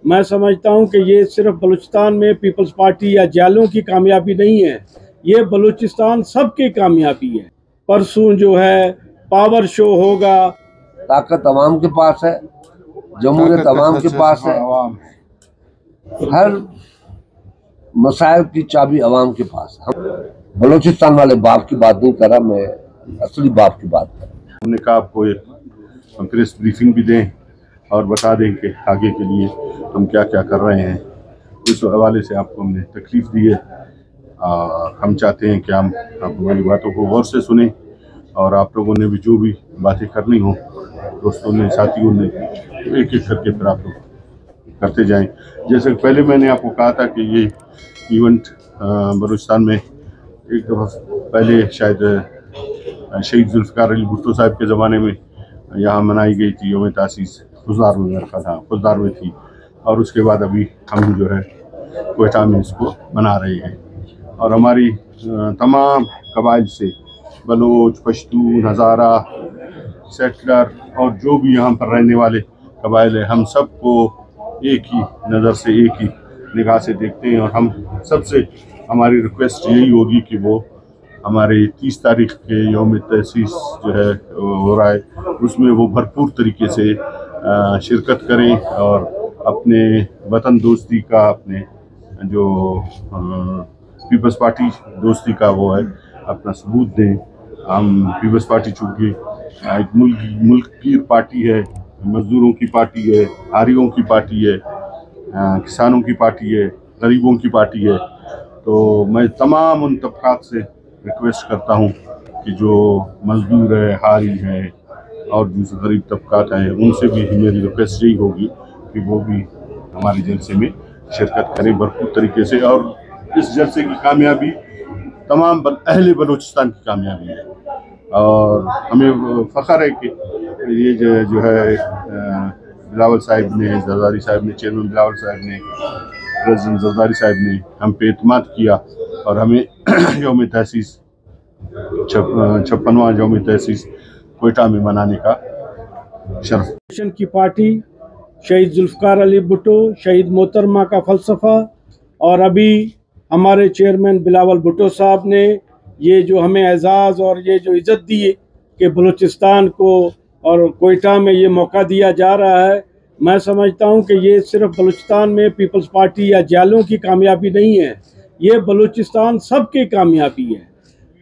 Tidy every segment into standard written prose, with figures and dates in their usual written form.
मैं समझता हूं कि ये सिर्फ बलूचिस्तान में पीपल्स पार्टी या जालों की कामयाबी नहीं है, ये बलूचिस्तान सबकी कामयाबी है। परसों जो है पावर शो होगा। ताकत अवाम के पास है, जमहूरियत अवाम के पास है, हर मसाइल की चाबी अवाम के पास है। हम बलूचिस्तान वाले बाप की बात नहीं कर रहा, मैं असली बाप की बात कर रहा हूँ। हमने कहा आपको एक प्रेस ब्रीफिंग भी दें और बता दें कि आगे के लिए हम क्या क्या कर रहे हैं। इस हवाले से आपको हमने तकलीफ़ दी है। हम चाहते हैं कि हम आप हमारी बातों को गौर से सुने और आप लोगों ने भी जो भी बातें करनी हो, दोस्तों ने, साथियों ने, एक एक करके फिर आप लोग करते जाएं। जैसे पहले मैंने आपको कहा था कि ये इवेंट बलूचिस्तान में एक दफ़ा पहले शायद शहीद जुल्फ़िकार अली भुट्टो साहब के ज़माने में यहाँ मनाई गई थी यौम तासीस, खुजदार में मेरा ख्याल था, खुजदार में थी। और उसके बाद अभी हम जो है क्वेटा में इसको मना रहे हैं। और हमारी तमाम कबाइल से बलोच, पश्तून, हज़ारा, सेटलर और जो भी यहाँ पर रहने वाले कबाइल है, हम सबको एक ही नज़र से, एक ही निगाह से देखते हैं। और हम सबसे हमारी रिक्वेस्ट यही होगी कि वो हमारे 30 तारीख के यौम तसीस जो है हो रहा है, उसमें वो भरपूर तरीके से शिरकत करें और अपने वतन दोस्ती का, अपने जो पीपल्स पार्टी दोस्ती का वो है, अपना सबूत दें। हम पीपल्स पार्टी चूँकि एक मुल्क की पार्टी है, मजदूरों की पार्टी है, आरियों की पार्टी है, किसानों की पार्टी है, गरीबों की पार्टी है। तो मैं तमाम उन तबकात से रिक्वेस्ट करता हूँ कि जो मजदूर है, हारी है और दूसरे गरीब तबकात हैं, उनसे भी मेरी रिक्वेस्ट यही होगी कि वो भी हमारे जलसे में शिरकत करें भरपूर तरीके से। और इस जलसे की कामयाबी तमाम अहले बलूचिस्तान की कामयाबी है। और हमें फ़ख्र है कि ये जो है बिलावल साहब ने, जरदारी साहब ने, चेयरमैन बिलावल साहब ने, प्रेसिडेंट जरदारी साहब ने हम पे एतमाद किया और हमें यौम तहसीस 56वां यौम तहसीस क्वेटा में मनाने का शर्फ। की पार्टी शहीद जुल्फ़िकार अली भुट्टो, शहीद मोहतरमा का फ़लसफ़ा, और अभी हमारे चेयरमैन बिलावल भुट्टो साहब ने ये जो हमें एजाज़ और ये जो इज़्ज़त दी है कि बलूचिस्तान को और क्वेटा में ये मौका दिया जा रहा है, मैं समझता हूँ कि ये सिर्फ बलूचिस्तान में पीपल्स पार्टी या जालों की कामयाबी नहीं है, ये बलूचिस्तान सबकी कामयाबी है।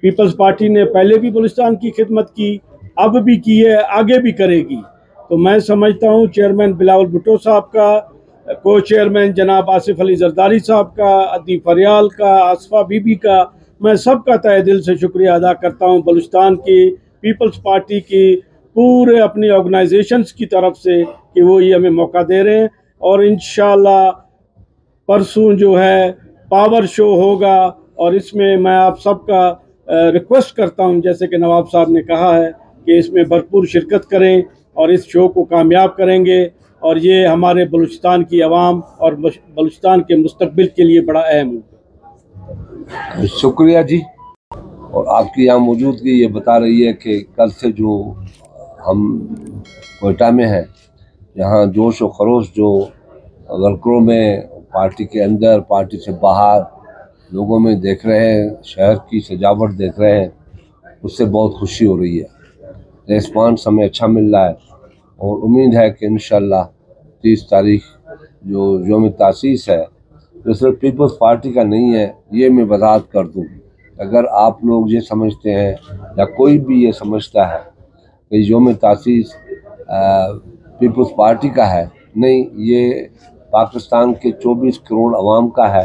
पीपल्स पार्टी ने पहले भी बलूचिस्तान की खिदमत की, अब भी की है, आगे भी करेगी। तो मैं समझता हूँ चेयरमैन बिलावल भुट्टो साहब का, को चेयरमैन जनाब आसिफ अली जरदारी साहब का, अदी फरियाल का, आसफा बीबी का, मैं सबका तहे दिल से शुक्रिया अदा करता हूँ। बलूचिस्तान की पीपल्स पार्टी की पूरे अपनी ऑर्गेनाइजेशंस की तरफ से कि वो ये हमें मौका दे रहे हैं। और इंशाअल्लाह परसों जो है पावर शो होगा और इसमें मैं आप सबका रिक्वेस्ट करता हूं, जैसे कि नवाब साहब ने कहा है कि इसमें भरपूर शिरकत करें और इस शो को कामयाब करेंगे। और ये हमारे बलूचिस्तान की आवाम और बलूचिस्तान के मुस्तकबिल के लिए बड़ा अहम होगा। शुक्रिया जी। और आपकी यहाँ मौजूदगी ये बता रही है कि कल से जो हम क्वेटा में हैं, यहाँ जोश और खरोश जो वर्करों में, पार्टी के अंदर, पार्टी से बाहर लोगों में देख रहे हैं, शहर की सजावट देख रहे हैं, उससे बहुत खुशी हो रही है। रिस्पांस हमें अच्छा मिल रहा है और उम्मीद है कि इंशाल्लाह 30 तारीख जो यौम तासीस है, जो सिर्फ पीपल्स पार्टी का नहीं है, ये मैं वजाहत कर दूँ। अगर आप लोग ये समझते हैं या कोई भी ये समझता है कि यौम तासीस पीपल्स पार्टी का है, नहीं, ये पाकिस्तान के 24 करोड़ अवाम का है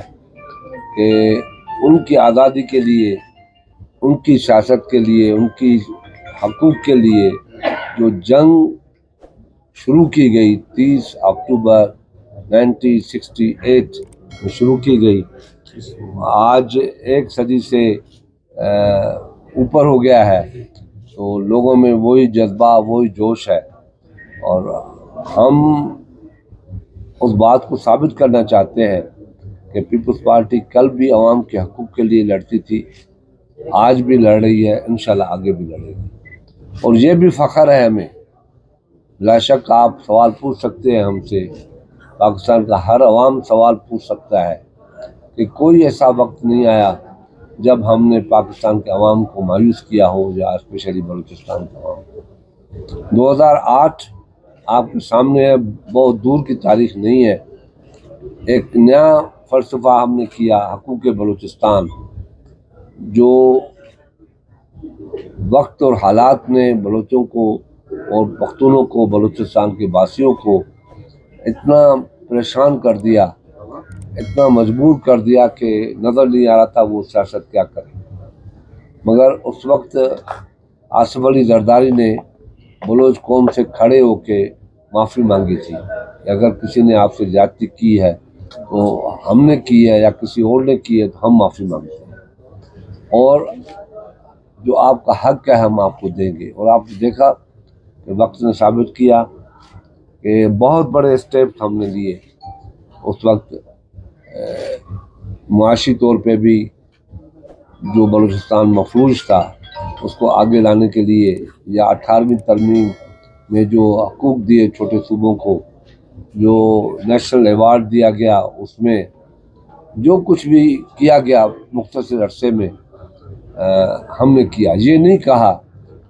कि उनकी आज़ादी के लिए, उनकी सियासत के लिए, उनकी हकूक़ के लिए जो जंग शुरू की गई 30 अक्टूबर 1968 में शुरू की गई, आज एक सदी से ऊपर हो गया है। तो लोगों में वही जज्बा, वही जोश है और हम उस बात को साबित करना चाहते हैं कि पीपल्स पार्टी कल भी अवाम के हकूक़ के लिए लड़ती थी, आज भी लड़ रही है, इंशाल्लाह आगे भी लड़ेगी। और ये भी फ़ख्र है हमें। लाशक आप सवाल पूछ सकते हैं हमसे पाकिस्तान का हर अवाम सवाल पूछ सकता है कि कोई ऐसा वक्त नहीं आया जब हमने पाकिस्तान के अवाम को मायूस किया हो, या स्पेशली बलूचिस्तान के अवाम को। 2008 आपके सामने है, बहुत दूर की तारीख नहीं है। एक नया फ़लसफ़ा हमने किया, हकूक़ बलूचिस्तान, जो वक्त और हालात ने बलूचों को और पख्तूनों को, बलूचिस्तान के वासियों को इतना परेशान कर दिया, इतना मजबूर कर दिया कि नज़र नहीं आ रहा था वो सियासत क्या करे। मगर उस वक्त आसिफ अली जरदारी ने बलोच कौम से खड़े होके माफ़ी मांगी थी कि अगर किसी ने आपसे ज़्यादती की है तो हमने की है या किसी और ने की है तो हम माफ़ी मांगते हैं, और जो आपका हक है हम आपको देंगे। और आपने देखा कि वक्त ने साबित किया कि बहुत बड़े स्टेप्स हमने लिए। उस वक्त मुआशी तौर पे भी जो बलूचिस्तान मफलूज था उसको आगे लाने के लिए, या 18वीं तरमीम में जो हकूक़ दिए छोटे सूबों को, जो नेशनल अवार्ड दिया गया, उसमें जो कुछ भी किया गया मुख्तसर अरसे में हमने किया। ये नहीं कहा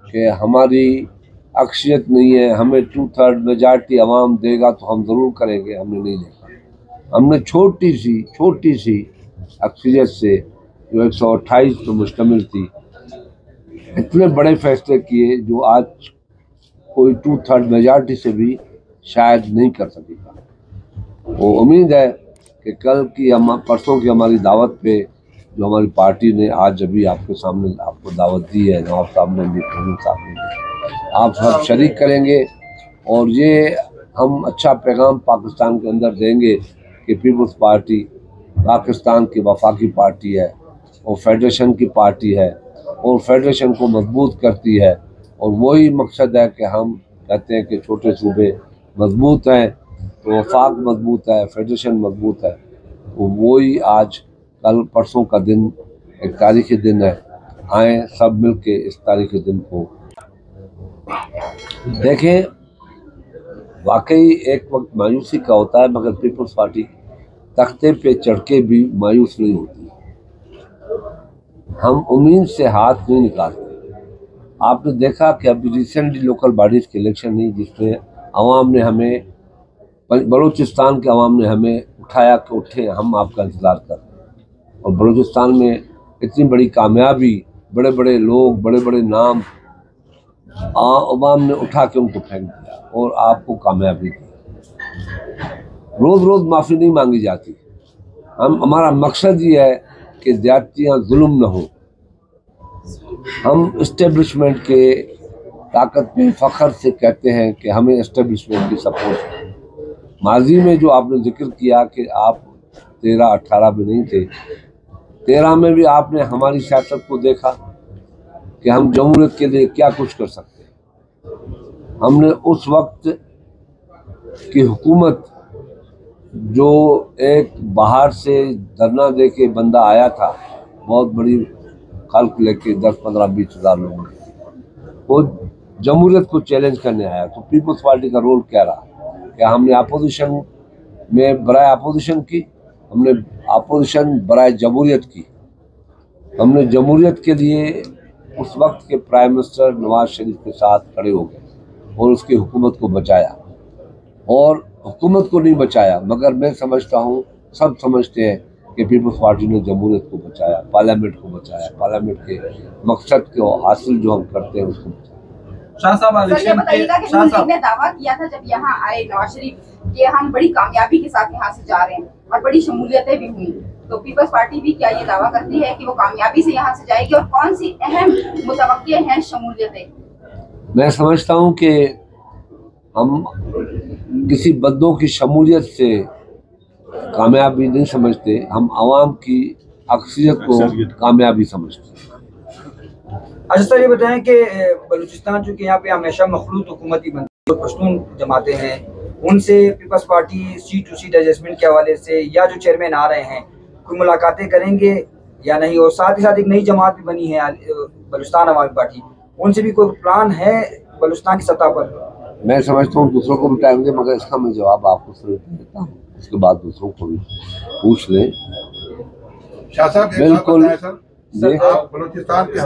कि हमारी अक्सरियत नहीं है, हमें 2/3 मेजॉरिटी अवाम देगा तो हम ज़रूर करेंगे, हमने नहीं देखा। हमने छोटी सी अक्सरियत से जो 128 पर मुश्तमिल थी, इतने बड़े फैसले किए जो आज कोई 2/3 मेजॉरिटी से भी शायद नहीं कर सकेगा। वो उम्मीद है कि कल की परसों की हमारी दावत पे जो हमारी पार्टी ने आज अभी आपके सामने आपको दावत दी है, नवाब साहब ने भी, प्रवीण साहब ने भी, आप सब शरीक करेंगे और ये हम अच्छा पैगाम पाकिस्तान के अंदर देंगे कि पीपल्स पार्टी पाकिस्तान की वफाकी पार्टी है और फेडरेशन की पार्टी है और फेडरेशन को मजबूत करती है। और वही मकसद है कि हम कहते हैं कि छोटे सूबे मजबूत हैं तो वफाक मजबूत है, फेडरेशन मजबूत है। तो वही आज कल परसों का दिन एक तारीखी दिन है। आए सब मिल के इस तारीखी दिन को देखें। वाकई एक वक्त मायूसी का होता है, मगर पीपल्स पार्टी तख्ते पे चढ़ के भी मायूस नहीं होती। हम उम्मीद से हाथ नहीं निकालते। आपने देखा कि अभी रिसेंटली लोकल बॉडीज़ के इलेक्शन नहीं, जिसमें अवाम ने हमें, बलूचिस्तान के अवाम ने हमें उठाया कि उठे, हम आपका इंतज़ार कर रहे हैं। और बलूचिस्तान में इतनी बड़ी कामयाबी, बड़े बड़े लोग, बड़े बड़े नाम अवाम ने उठा के उनको फेंक दिया और आपको कामयाबी दी। रोज़ रोज़ माफ़ी नहीं मांगी जाती। हमारा मकसद ये है कि ज़्यादतियाँ जुल्म न हो। हम इस्टेब्लिशमेंट के ताकत पे फ़ख्र से कहते हैं कि हमें इस्टेब्लिशमेंट की सपोर्ट है। माजी में जो आपने जिक्र किया कि आप 13-18 में नहीं थे, 13 में भी आपने हमारी सियासत को देखा कि हम जमहूरियत के लिए क्या कुछ कर सकते हैं। हमने उस वक्त की हुकूमत, जो एक बाहर से धरना दे के बंदा आया था, बहुत बड़ी खल्क लेके 10-15-20 हज़ार लोगों ने, वो जमहूरियत को चैलेंज करने आया। तो पीपल्स पार्टी का रोल क्या रहा? क्या हमने अपोजिशन में बराए अपोजिशन की? हमने अपोजिशन बराए जमहूरियत की। हमने जमहूरियत के लिए उस वक्त के प्राइम मिनिस्टर नवाज शरीफ के साथ खड़े हो गए और उसकी हुकूमत को बचाया। और हुकूमत को नहीं बचाया, मगर मैं समझता हूँ, सब समझते हैं कि पीपल्स पार्टी ने जमहूरियत को बचाया, पार्लियामेंट को बचाया, पार्लियामेंट के मकसद को हासिल जो हम करते हैं उसको बचाया। शाह साहब, ये बताइएगा कि नून लीग ने दावा किया था जब यहाँ आए नवाज शरीफ कि हम बड़ी कामयाबी के साथ यहाँ से जा रहे हैं और बड़ी शमूलियतें भी हुई, तो पीपल्स पार्टी भी क्या ये दावा करती है कि वो कामयाबी से यहाँ से जाएगी, और कौन सी अहम मुतवक्किय हैं शमूलियतें? मैं समझता हूँ कि हम किसी बंदों की शमूलियत से कामयाबी नहीं समझते, हम आवाम की अक्सरियत को कामयाबी समझते हैं। अच्छा सर, ये बताएं कि बलूचिस्तान चूँकि यहाँ पे हमेशा मखलूत हुकूमती बनती है, पश्तून जमाते हैं, उनसे peoples party seat to seat adjustment के हवाले से या जो चेयरमैन आ रहे हैं कोई मुलाकातें करेंगे या नहीं? और साथ ही साथ एक नई जमात भी बनी है बलूचिस्तान अवामी पार्टी, उनसे भी कोई प्लान है बलूचिस्तान की सतह पर? मैं समझता हूँ दूसरों को भी टाइम दे, मगर इसका मैं जवाब आपको सिर्फ देता हूँ, उसके बाद दूसरों को भी पूछ लें। शाह साहब बिल्कुल सर, आप बलूचिस्तान के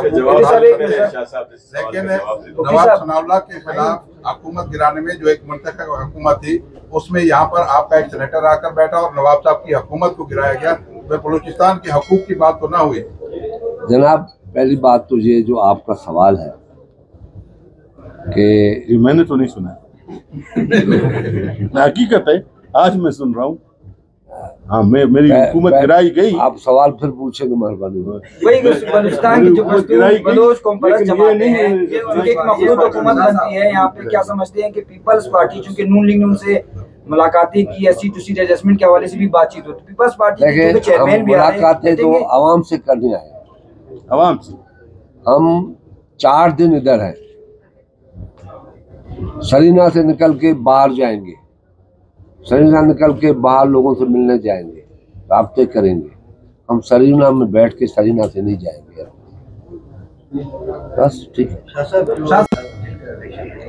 लेकिन नवाब सनाउल्लाह के खिलाफ हुकूमत गिराने में जो एक मुंतखब हुकूमत थी, उसमें यहाँ पर आपका एक सेनेटर आकर बैठा और नवाब साहब की हुकूमत को गिराया गया। वह बलूचिस्तान के हकूक की बात तो ना हुई। जनाब, पहली बात तो ये जो आपका सवाल है कि मैंने तो नहीं सुना हकीकत है, आज मैं सुन रहा हूँ। हाँ, मेरी हुकूमत गिराई गई। आप सवाल फिर पूछेंगे, मेहरबानी। वही बलूचिस्तान की जो बलोच कॉम्पलेक्स जमाते हैं, ये उनकी एक मखलूत हुकूमत बनती है यहाँ पे। क्या समझते हैं कि पीपल्स पार्टी, चूंकि नून लीग ने उनसे मुलाकातें की है, सीट टू सीट एडजस्टमेंट के हवाले से भी बातचीत होती, पीपल्स पार्टी के चेयरमैन भी मुलाकातें तो आवाम से करने आए, आवाम से। हम 4 दिन इधर हैं, सरीना से निकल के बाहर जाएंगे, सरीना निकल के बाहर लोगों से मिलने जाएंगे, राब्ते करेंगे। हम सरीना में बैठ के सरीना से नहीं जाएंगे, बस। ठीक है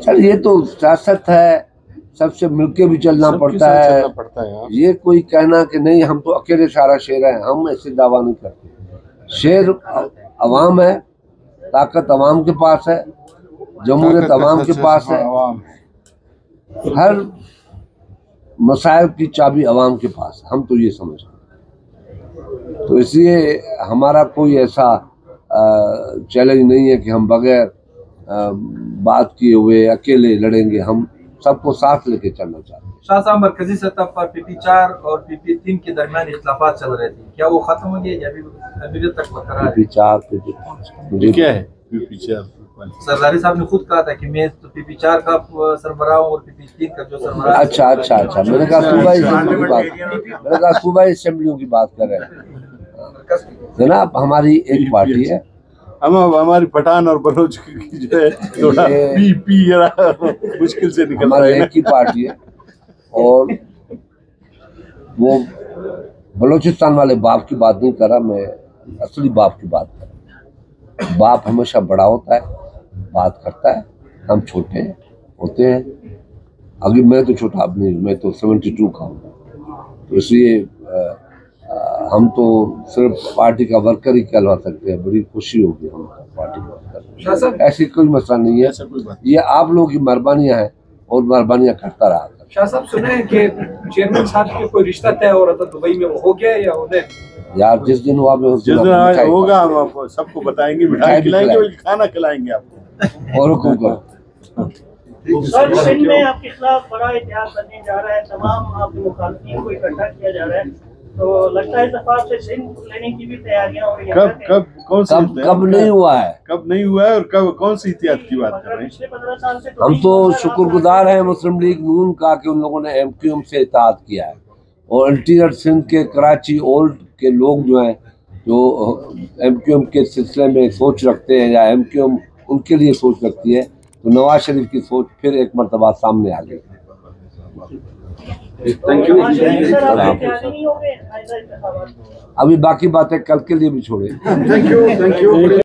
सर, ये तो सियासत है, सबसे मिलके भी चलना पड़ता है। ये कोई कहना कि नहीं हम तो अकेले सारा शेर है, हम ऐसे दावा नहीं करते। शेर अवाम है, ताकत अवाम के पास है, जमहूरियत अवाम के पास है, हर मसाइल की चाबी अवाम के पास, हम तो ये समझते हैं। तो इसलिए हमारा कोई ऐसा चैलेंज नहीं है कि हम बगैर बात किए हुए अकेले लड़ेंगे, हम सबको साथ लेके चलना चाहते हैं। शाह साहब, मरकजी सतह पर PP4 और PP3 के दरमियान इख्तिलाफात चल रहे थे, क्या वो खत्म हो गए या अभी तक बरकरार है? PP4 क्या है? PP4 सरदारी साहब ने खुद कहा था कि मैं तो PP4 का सरबराह हूं और PP3 का जो सरबराह। अच्छा, मैंने कहा सूबाई असेंबलियों की बात कर रहे हैं जनाब। हमारी एक पार्टी है, हम हमारी पठान और बलोच की जो है थोड़ा पी मुश्किल से निकल रहा है। एक ही पार्टी है और वो बलोचिस्तान वाले बाप की बात नहीं कर रहा, मैं असली बाप की बात कर रहा हूँ। बाप हमेशा बड़ा होता है, बात करता है, हम छोटे होते हैं। अभी मैं तो छोटा अब नहीं, मैं तो 72 का हूँ, तो इसलिए हम तो सिर्फ पार्टी का वर्कर ही कहलवा सकते हैं। बड़ी खुशी होगी हम पार्टी का वर्कर, ऐसी कोई मसला नहीं है। ये आप लोगों की मेहरबानियाँ हैं और मेहरबानियाँ करता रहा। शाह साहब, सुने हैं कि चेयरमैन साहब के कोई रिश्ता तय हो रहा था दुबई में, वो हो गया या होने? यार जिस दिन हुआ मैं उस दिन होगा, हम आपको सबको बताएंगे, मिठाई खिलाएंगे, खाना खिलाएंगे आपको। और हुक्म करो। सर, सिंध में आपके खिलाफ बड़ा इतिहास बनने जा रहा है, तमाम आपके मुखालिफिन को इकट्ठा किया जा रहा है, तो लगता है इत्तेफाक से सिंध लेने की भी तैयारियां हो रही हैं। कब नहीं हुआ है? कब नहीं हुआ है और कब कौन सी इतिहाद की बात कर रहे हैं? पिछले 15 साल से हम तो शुक्रगुजार हैं मुस्लिम लीग नून का कि उन लोगों ने MQM से इत्तेहाद किया है, और इंटीरियर सिंध के कराची ओल्ड के लोग जो हैं, जो MQM के सिलसिले में सोच रखते हैं या MQM उनके लिए सोच रखती है, तो नवाज शरीफ की सोच फिर एक मरतबा सामने आ गई। अभी बाकी बातें कल के लिए भी छोड़े। Thank you.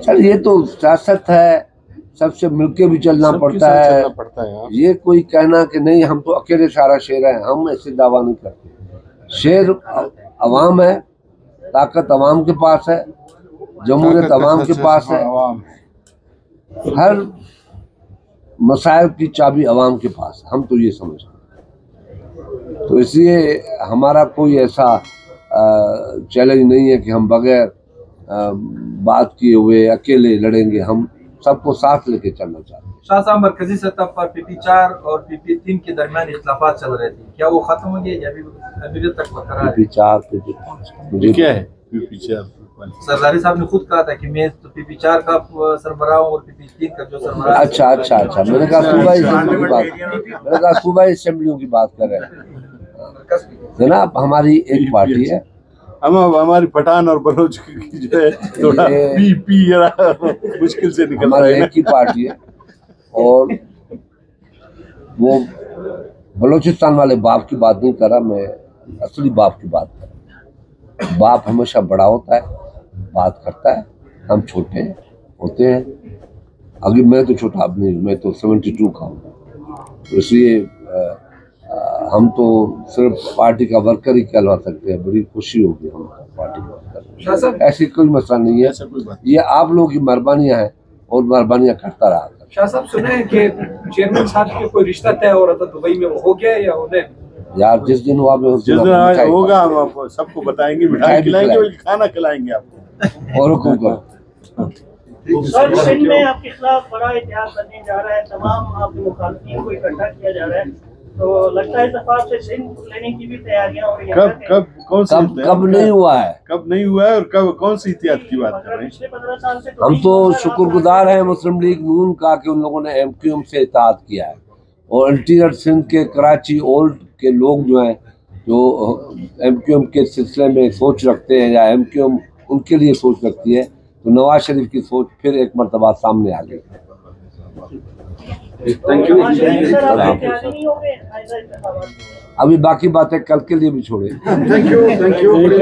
सर, ये तो सियासत है, सबसे मिलके भी चलना पड़ता है। ये कोई कहना कि नहीं हम तो अकेले सारा शेर है, हम ऐसे दावा नहीं करते। शेर अवाम है, ताकत अवाम के पास है, जमहूरियत अवाम के पास है, हर मसाइल की चाबी अवाम के पास, हम तो ये समझते हैं। तो इसलिए हमारा कोई ऐसा चैलेंज नहीं है कि हम बगैर बात किए हुए अकेले लड़ेंगे, हम सबको साथ लेके चलना चाहते हैं। शाह साहब, मरकजी सतह पर PP4 और PP3 के दरमियान इख्तिलाफात चल रहे थे, क्या वो खत्म हो गए या अभी तक बरकरार है? PP4 क्या है? PP4 सरदारी साहब ने खुद कहा था कि मैं तो PP4 का सरबराह हूं और PP3 का जो सरबराह। अच्छा, मैंने कहा सूबाई असेंबलियों की बात कर रहे हैं जनाब। हमारी एक पार्टी है, हम हमारी पठान और बलोच की जो है थोड़ा पी मुश्किल से निकल रहा है। एक ही पार्टी है और वो बलोचिस्तान वाले बाप की बात नहीं कर रहा, मैं असली बाप की बात कर रहा हूँ। बाप हमेशा बड़ा होता है, बात करता है, हम छोटे होते हैं। अभी मैं तो छोटा आदमी हूँ, मैं तो 72 का हूँ, तो इसलिए हम तो सिर्फ पार्टी का वर्कर ही कहलवा सकते हैं। बड़ी खुशी होगी हम पार्टी का वर्कर, ऐसी कोई मसला नहीं है। ये आप लोगों की मेहरबानियाँ हैं और मेहरबानियाँ करता रहा। शाह साहब सुने हैं कि चेयरमैन साहब के कोई रिश्ता तय हो रहा था दुबई में, वो हो गया या होने? यार जिस दिन हुआ मैं जिस दिन होगा हम आपको सबको बताएंगे, मिठाई खिलाएंगे, खाना खिलाएंगे आपको। और हुक्म करो। सर, सिंध में आपके खिलाफ बड़ा इतिहास बनने जा रहा है, तमाम आपके मुखालिफिन को इकट्ठा किया जा रहा है, तो लगता है इस दफा से सिंध लेने की भी तैयारियां हो रही हैं। कब नहीं हुआ है, कब नहीं हुआ है और कब कौन सी इतिहाद की बात कर रहे हैं? पिछले 15 साल से हम तो शुक्रगुजार हैं मुस्लिम लीग नून का कि उन लोगों ने MQM से इत्तेहाद किया है, और इंटीरियर सिंध के कराची ओल्ड के लोग जो हैं, जो MQM के सिलसिले में सोच रखते हैं या MQM उनके लिए सोच रखती है, तो नवाज शरीफ की सोच फिर एक मरतबा सामने आ गई। अभी बाकी बातें कल के लिए भी छोड़े। Thank you.